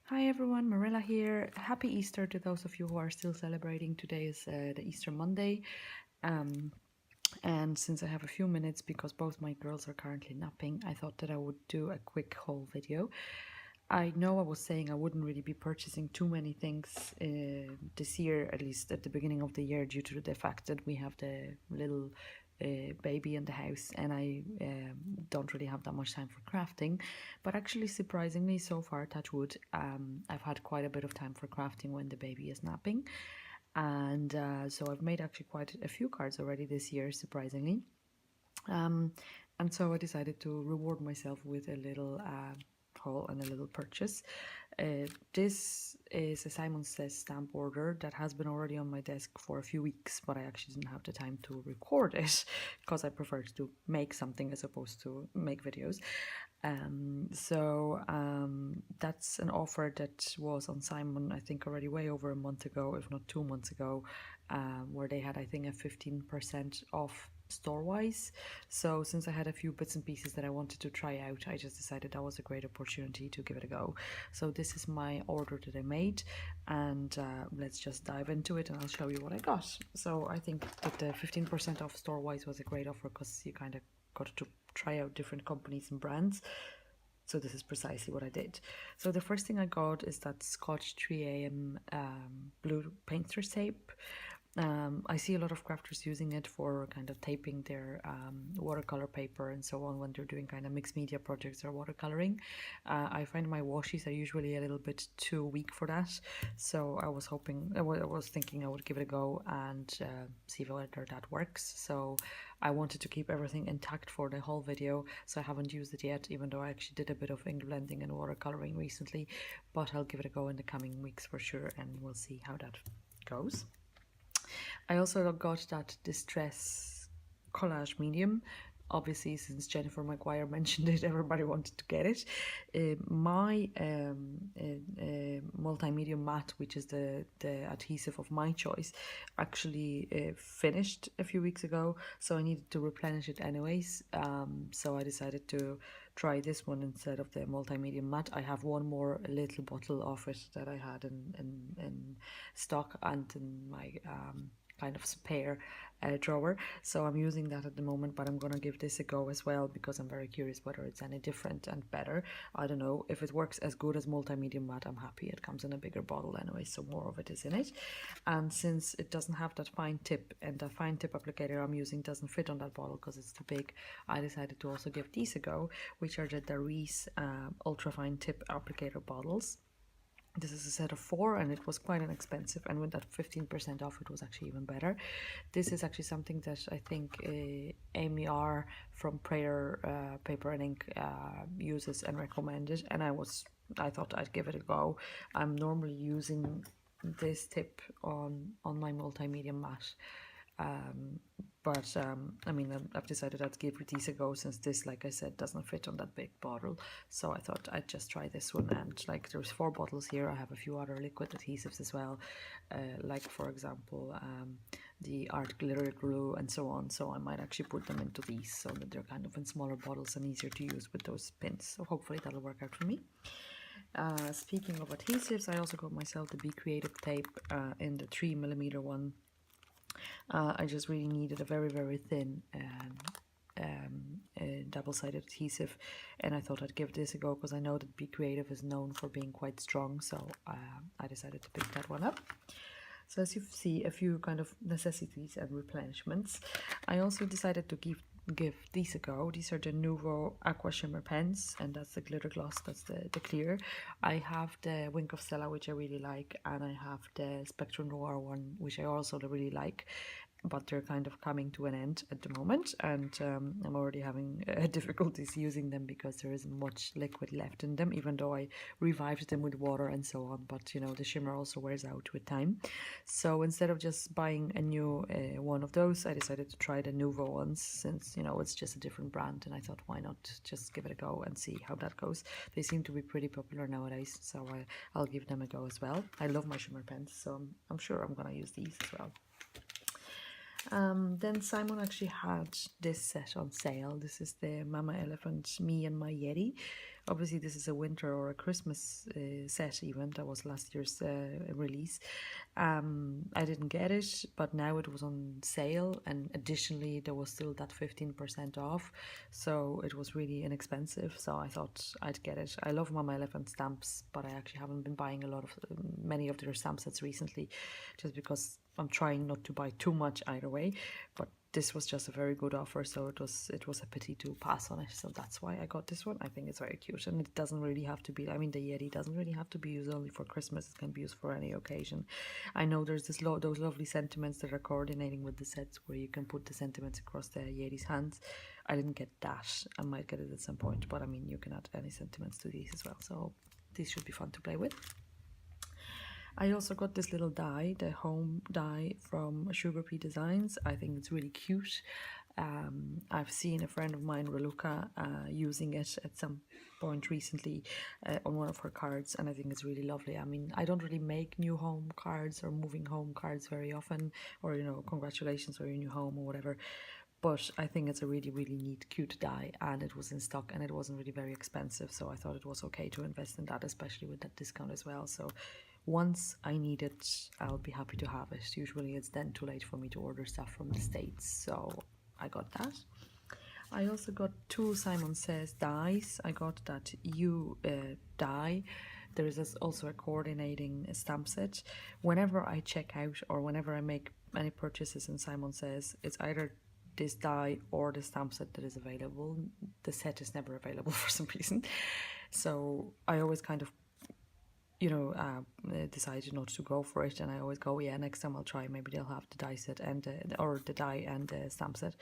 Hi everyone, Marilla here. Happy Easter to those of you who are still celebrating. Today is the Easter Monday. Um, and since I have a few minutes because both my girls are currently napping, I thought that I would do a quick haul video. I know I was saying I wouldn't really be purchasing too many things this year, at least at the beginning of the year, due to the fact that we have the little baby in the house and I don't really have that much time for crafting. But actually, surprisingly, so far, touch wood, I've had quite a bit of time for crafting when the baby is napping. And so I've made actually quite a few cards already this year, surprisingly. Um, and so I decided to reward myself with a little haul and a little purchase. This is a Simon Says stamp order that has been already on my desk for a few weeks, but I actually didn't have the time to record it because I preferred to make something as opposed to make videos. That's an offer that was on Simon, I think, already way over a month ago, if not 2 months ago, where they had, I think, a 15% off store wise. So, since I had a few bits and pieces that I wanted to try out, I just decided that was a great opportunity to give it a go. So, this is my order that I made, and let's just dive into it and I'll show you what I got. So, I think that the 15% off store wise was a great offer because you kind of got to try out different companies and brands. So this is precisely what I did. So the first thing I got is that Scotch 3AM blue painter's tape. I see a lot of crafters using it for kind of taping their watercolor paper and so on when they're doing kind of mixed media projects or watercoloring. I find my washies are usually a little bit too weak for that, so I was thinking I would give it a go and see whether that works. So I wanted to keep everything intact for the whole video, so I haven't used it yet, even though I actually did a bit of ink blending and watercoloring recently. But I'll give it a go in the coming weeks for sure, and we'll see how that goes. I also got that Distress collage medium. Obviously, since Jennifer Maguire mentioned it, everybody wanted to get it. My multimedia matte, which is the adhesive of my choice, actually finished a few weeks ago, so I needed to replenish it anyways. So I decided to try this one instead of the multimedia matte. I have one more little bottle of it that I had in stock and in my kind of spare drawer, so I'm using that at the moment, but I'm gonna give this a go as well because I'm very curious whether it's any different and better. I don't know if it works as good as multimedia matte. I'm happy it comes in a bigger bottle anyway, so more of it is in it. And since it doesn't have that fine tip and the fine tip applicator I'm using doesn't fit on that bottle because it's too big, I decided to also give these a go, which are the Darice ultra fine tip applicator bottles. This is a set of 4 and it was quite inexpensive, and with that 15% off it was actually even better. This is actually something that I think Amy R from Prayer Paper and Ink uses and recommended, and I thought I'd give it a go. I'm normally using this tip on my multimedia matte, but I mean, I've decided I'd give these a go since this, like I said, doesn't fit on that big bottle. So I thought I'd just try this one. And like, there's 4 bottles here. I have a few other liquid adhesives as well, like for example the art glitter glue and so on. So I might actually put them into these so that they're kind of in smaller bottles and easier to use with those pins. So hopefully that'll work out for me. Speaking of adhesives, I also got myself the Be Creative tape in the 3mm one. I just really needed a very, very thin double-sided adhesive, and I thought I'd give this a go because I know that Be Creative is known for being quite strong, so I decided to pick that one up. So as you see, a few kind of necessities and replenishments. I also decided to give these a go. These are the Nuvo Aqua Shimmer pens, and that's the glitter gloss, that's the clear. I have the Wink of Stella, which I really like, and I have the Spectrum Noir one, which I also really like, but they're kind of coming to an end at the moment, and I'm already having difficulties using them because there isn't much liquid left in them, even though I revived them with water and so on. But you know, the shimmer also wears out with time, so instead of just buying a new one of those, I decided to try the Nuvo ones, since you know it's just a different brand, and I thought, why not just give it a go and see how that goes. They seem to be pretty popular nowadays, so I'll give them a go as well. I love my shimmer pens, so I'm sure I'm gonna use these as well. Then Simon actually had this set on sale. This is the Mama Elephant Me and My Yeti, Obviously, this is a winter or a Christmas set even. That was last year's release. I didn't get it, but now it was on sale, and additionally, there was still that 15% off. So it was really inexpensive. So I thought I'd get it. I love Mama Elephant stamps, but I actually haven't been buying a lot of many of their stamp sets recently, just because I'm trying not to buy too much either way. But this was just a very good offer, so it was a pity to pass on it. So that's why I got this one. I think it's very cute, and it doesn't really have to be. I mean, the Yeti doesn't really have to be used only for Christmas. It can be used for any occasion. I know there's those lovely sentiments that are coordinating with the sets, where you can put the sentiments across the Yeti's hands. I didn't get that. I might get it at some point, but I mean, you can add any sentiments to these as well. So these should be fun to play with. I also got this little die, the home die from Sugar Pea Designs. I think it's really cute. I've seen a friend of mine, Raluca, using it at some point recently on one of her cards, and I think it's really lovely. I mean, I don't really make new home cards or moving home cards very often, or, you know, congratulations or your new home or whatever. But I think it's a really, really neat, cute die, and it was in stock, and it wasn't really very expensive, so I thought it was okay to invest in that, especially with that discount as well. So once I need it, I'll be happy to have it. Usually it's then too late for me to order stuff from the States, so I got that. I also got two Simon Says dies. I got that U die. There is also a coordinating stamp set. Whenever I check out or whenever I make any purchases in Simon Says, it's either this die or the stamp set that is available. The set is never available for some reason. So I always kind of, you know, decided not to go for it, and I always go, yeah, next time I'll try. Maybe they'll have the die set and or the die and the stamp set,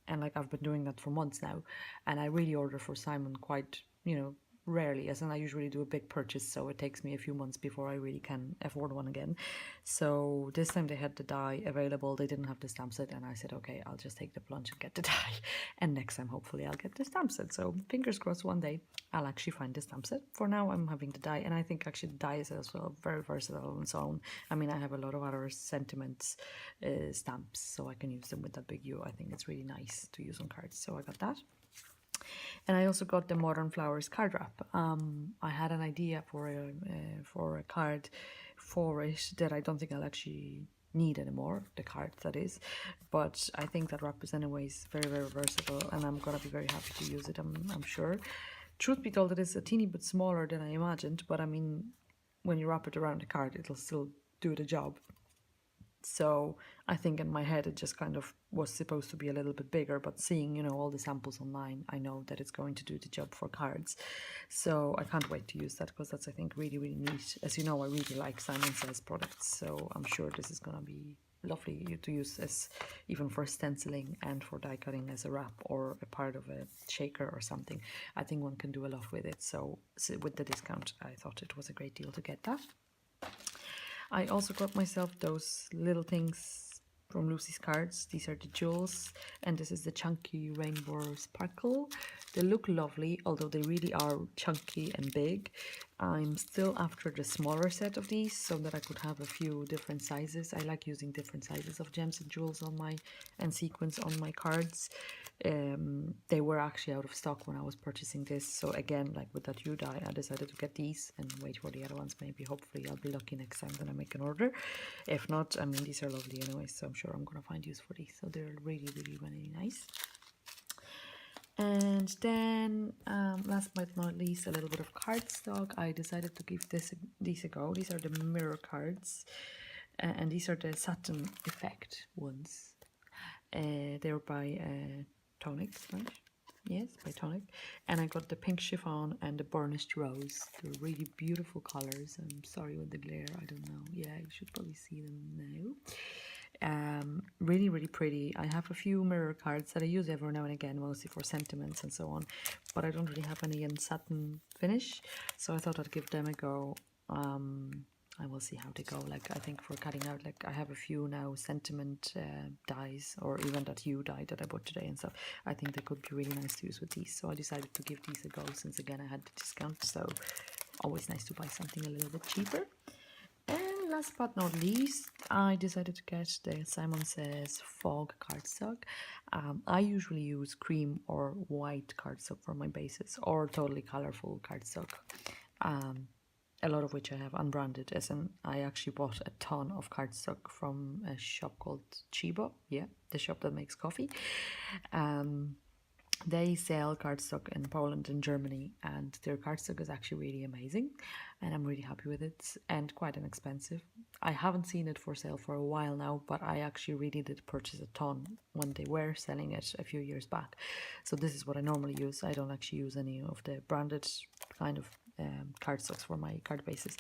and like I've been doing that for months now, and I really order for Simon quite, you know, rarely, as in I usually do a big purchase, so it takes me a few months before I really can afford one again. So this time they had the die available, they didn't have the stamp set, and I said, okay, I'll just take the plunge and get the die, and next time hopefully I'll get the stamp set. So fingers crossed one day I'll actually find the stamp set. For now I'm having the die, and I think actually the die is as well very versatile on its own. I mean, I have a lot of other sentiments stamps, so I can use them with that big U. I think it's really nice to use on cards, so I got that. And I also got the Modern Flowers card wrap. I had an idea for a card for it that I don't think I'll actually need anymore, the card that is, but I think that wrap is anyways very, very versatile, and I'm gonna be very happy to use it, I'm sure. Truth be told, it is a teeny bit smaller than I imagined, but I mean, when you wrap it around the card, it'll still do the job. So I think in my head it just kind of was supposed to be a little bit bigger, but seeing, you know, all the samples online, I know that it's going to do the job for cards. So I can't wait to use that, because that's, I think, really, really neat. As you know, I really like Simon Says products, so I'm sure this is going to be lovely to use as even for stenciling and for die cutting as a wrap or a part of a shaker or something. I think one can do a lot with it. So with the discount, I thought it was a great deal to get that. I also got myself those little things from Lucy's Cards. These are the jewels, and this is the chunky rainbow sparkle. They look lovely, although they really are chunky and big. I'm still after the smaller set of these, so that I could have a few different sizes. I like using different sizes of gems and jewels on my and sequins on my cards. They were actually out of stock when I was purchasing this, so again, like with that U die, I decided to get these and wait for the other ones. Maybe, hopefully, I'll be lucky next time when I make an order. If not, I mean, these are lovely anyway, so I'm sure I'm gonna find use for these. So they're really, really, really nice. And then, last but not least, a little bit of cardstock. I decided to give these a go. These are the mirror cards, and these are the satin effect ones. They're by Tonic, right? Yes, by Tonic. And I got the pink chiffon and the burnished rose. They're really beautiful colors. I'm sorry with the glare, I don't know. Yeah, you should probably see them now. Really, really pretty. I have a few mirror cards that I use every now and again, mostly for sentiments and so on, but I don't really have any in satin finish, so I thought I'd give them a go. I will see how they go. Like, I think for cutting out, like, I have a few now sentiment dies, or even that U die that I bought today and stuff. I think they could be really nice to use with these, so I decided to give these a go, since again I had the discount, so always nice to buy something a little bit cheaper. And last but not least, I decided to get the Simon Says Fog cardstock. I usually use cream or white cardstock for my bases, or totally colorful cardstock. A lot of which I have unbranded, as in I actually bought a ton of cardstock from a shop called Chibo. Yeah, the shop that makes coffee. They sell cardstock in Poland and Germany, and their cardstock is actually really amazing, and I'm really happy with it, and quite inexpensive. I haven't seen it for sale for a while now, but I actually really did purchase a ton when they were selling it a few years back. So this is what I normally use. I don't actually use any of the branded kind of cardstocks for my card bases,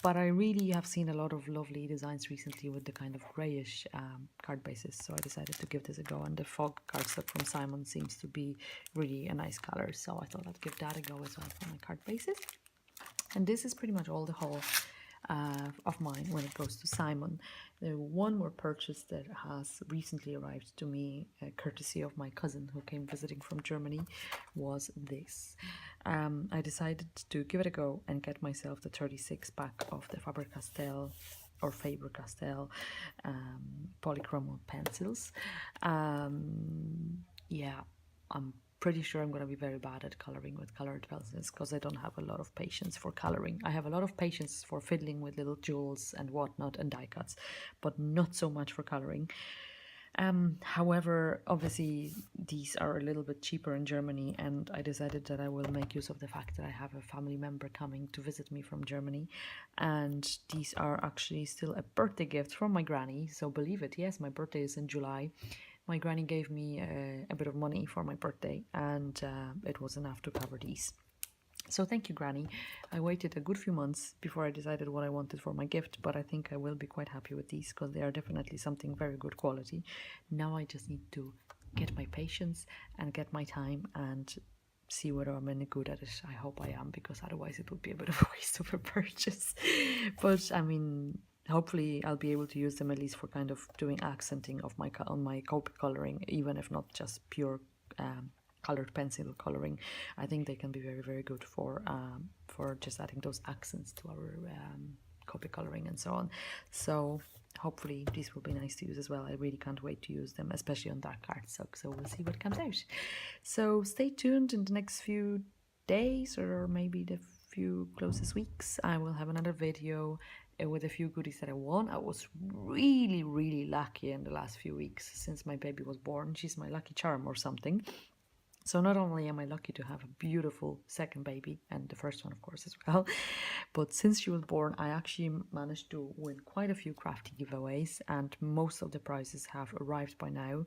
but I really have seen a lot of lovely designs recently with the kind of grayish card bases, so I decided to give this a go, and the fog cardstock from Simon seems to be really a nice color, so I thought I'd give that a go as well for my card bases. And this is pretty much all the haul of mine when it goes to Simon. The one more purchase that has recently arrived to me, courtesy of my cousin who came visiting from Germany, was this. I decided to give it a go and get myself the 36 pack of the Faber-Castell or Faber-Castell polychrome pencils. Yeah, I'm pretty sure I'm going to be very bad at coloring with colored pencils because I don't have a lot of patience for coloring. I have a lot of patience for fiddling with little jewels and whatnot and die cuts, but not so much for coloring. However, obviously these are a little bit cheaper in Germany, and I decided that I will make use of the fact that I have a family member coming to visit me from Germany, and these are actually still a birthday gift from my granny. So believe it, yes, my birthday is in July. My granny gave me a bit of money for my birthday, and it was enough to cover these. So thank you, Granny. I waited a good few months before I decided what I wanted for my gift, but I think I will be quite happy with these because they are definitely something very good quality. Now I just need to get my patience and get my time and see whether I'm any good at it. I hope I am, because otherwise it would be a bit of a waste of a purchase. But I mean, hopefully I'll be able to use them at least for kind of doing accenting of my on my Copic coloring, even if not just pure colored pencil coloring. I think they can be very, very good for just adding those accents to our Copic coloring and so on. So hopefully these will be nice to use as well. I really can't wait to use them, especially on dark cardstock. So we'll see what comes out. So stay tuned in the next few days, or maybe the few closest weeks. I will have another video with a few goodies that I won. I was really, really lucky in the last few weeks since my baby was born. She's my lucky charm or something. So not only am I lucky to have a beautiful second baby, and the first one of course as well, but since she was born I actually managed to win quite a few crafty giveaways, and most of the prizes have arrived by now.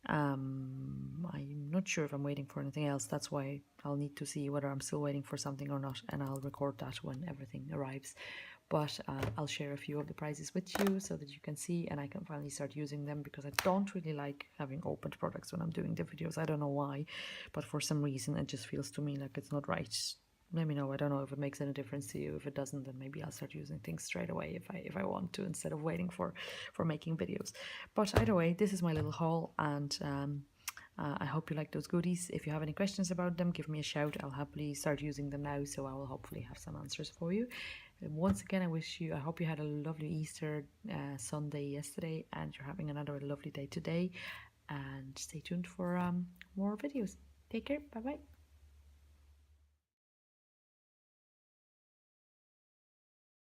I'm not sure if I'm waiting for anything else. That's why I'll need to see whether I'm still waiting for something or not, and I'll record that when everything arrives. But I'll share a few of the prizes with you so that you can see and I can finally start using them, because I don't really like having opened products when I'm doing the videos. I don't know why, but for some reason it just feels to me like it's not right. Let me know. I don't know if it makes any difference to you. If it doesn't, then maybe I'll start using things straight away if I want to, instead of waiting for making videos. But either way, this is my little haul, and I hope you like those goodies. If you have any questions about them, give me a shout. I'll happily start using them now, so I will hopefully have some answers for you. Once again, I hope you had a lovely Easter Sunday yesterday, and you're having another lovely day today. And stay tuned for more videos. Take care. Bye bye.